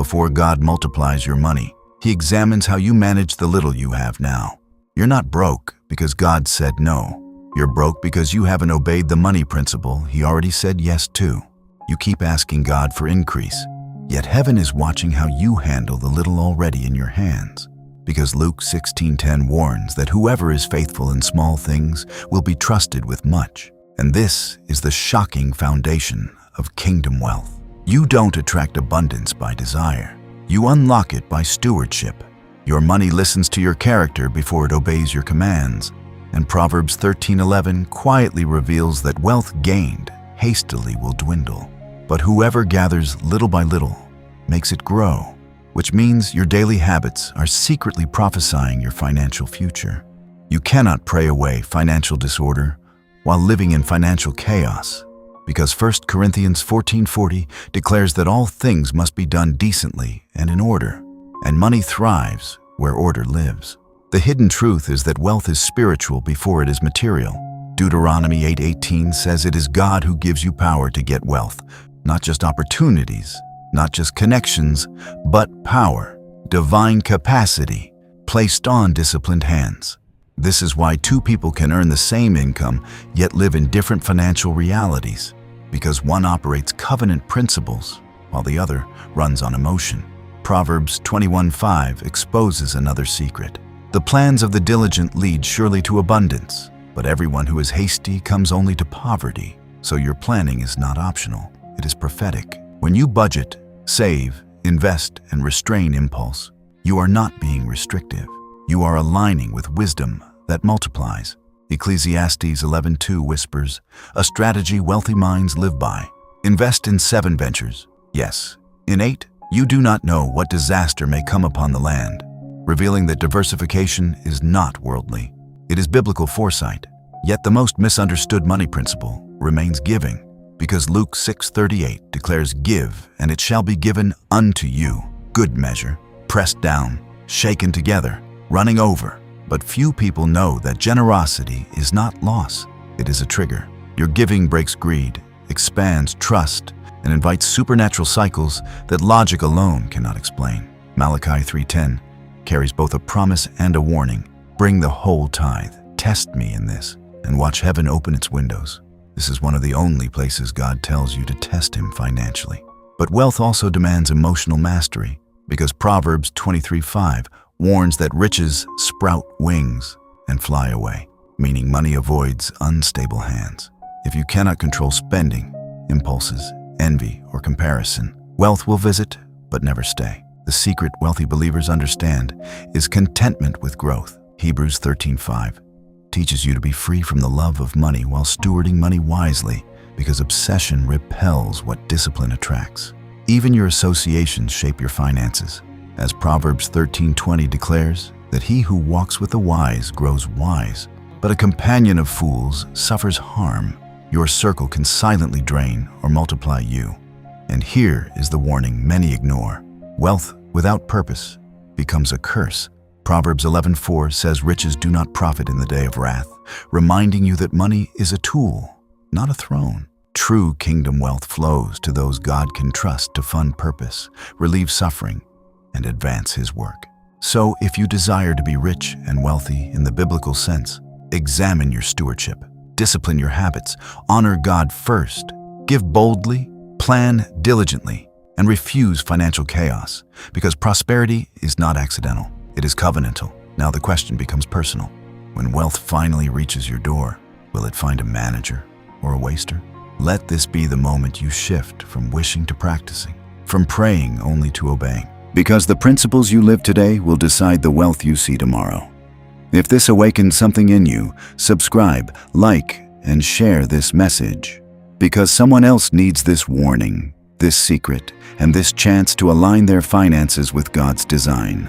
before God multiplies your money. He examines how you manage the little you have now. You're not broke because God said no. You're broke because you haven't obeyed the money principle He already said yes to. You keep asking God for increase, yet heaven is watching how you handle the little already in your hands. Because Luke 16:10 warns that whoever is faithful in small things will be trusted with much. And this is the shocking foundation of kingdom wealth. You don't attract abundance by desire. You unlock it by stewardship. Your money listens to your character before it obeys your commands. And Proverbs 13:11 quietly reveals that wealth gained hastily will dwindle. But whoever gathers little by little makes it grow, which means your daily habits are secretly prophesying your financial future. You cannot pray away financial disorder while living in financial chaos, because 1 Corinthians 14:40 declares that all things must be done decently and in order, and money thrives where order lives. The hidden truth is that wealth is spiritual before it is material. Deuteronomy 8:18 says it is God who gives you power to get wealth, not just opportunities, not just connections, but power, divine capacity, placed on disciplined hands. This is why two people can earn the same income yet live in different financial realities, because one operates covenant principles while the other runs on emotion. Proverbs 21:5 exposes another secret. The plans of the diligent lead surely to abundance, but everyone who is hasty comes only to poverty. So your planning is not optional, it is prophetic. When you budget, save, invest, and restrain impulse, you are not being restrictive. You are aligning with wisdom that multiplies. Ecclesiastes 11:2 whispers, a strategy wealthy minds live by. Invest in 7 ventures. Yes, in 8, you do not know what disaster may come upon the land, revealing that diversification is not worldly. It is biblical foresight. Yet the most misunderstood money principle remains giving, because Luke 6:38 declares, "Give, and it shall be given unto you, good measure, pressed down, shaken together, running over." But few people know that generosity is not loss, it is a trigger. Your giving breaks greed, expands trust, and invites supernatural cycles that logic alone cannot explain. Malachi 3:10 carries both a promise and a warning. Bring the whole tithe, test me in this, and watch heaven open its windows. This is one of the only places God tells you to test Him financially. But wealth also demands emotional mastery, because Proverbs 23:5 warns that riches sprout wings and fly away, meaning money avoids unstable hands. If you cannot control spending, impulses, envy, or comparison, wealth will visit but never stay. The secret wealthy believers understand is contentment with growth. Hebrews 13:5 teaches you to be free from the love of money while stewarding money wisely, because obsession repels what discipline attracts. Even your associations shape your finances, as Proverbs 13:20 declares that he who walks with the wise grows wise, but a companion of fools suffers harm. Your circle can silently drain or multiply you. And here is the warning many ignore. Wealth without purpose becomes a curse. Proverbs 11:4 says riches do not profit in the day of wrath, reminding you that money is a tool, not a throne. True kingdom wealth flows to those God can trust to fund purpose, relieve suffering, and advance His work. So if you desire to be rich and wealthy in the biblical sense, examine your stewardship, discipline your habits, honor God first, give boldly, plan diligently, and refuse financial chaos, because prosperity is not accidental. It is covenantal. Now the question becomes personal. When wealth finally reaches your door, will it find a manager or a waster? Let this be the moment you shift from wishing to practicing, from praying only to obeying. Because the principles you live today will decide the wealth you see tomorrow. If this awakens something in you, subscribe, like, and share this message. Because someone else needs this warning, this secret, and this chance to align their finances with God's design.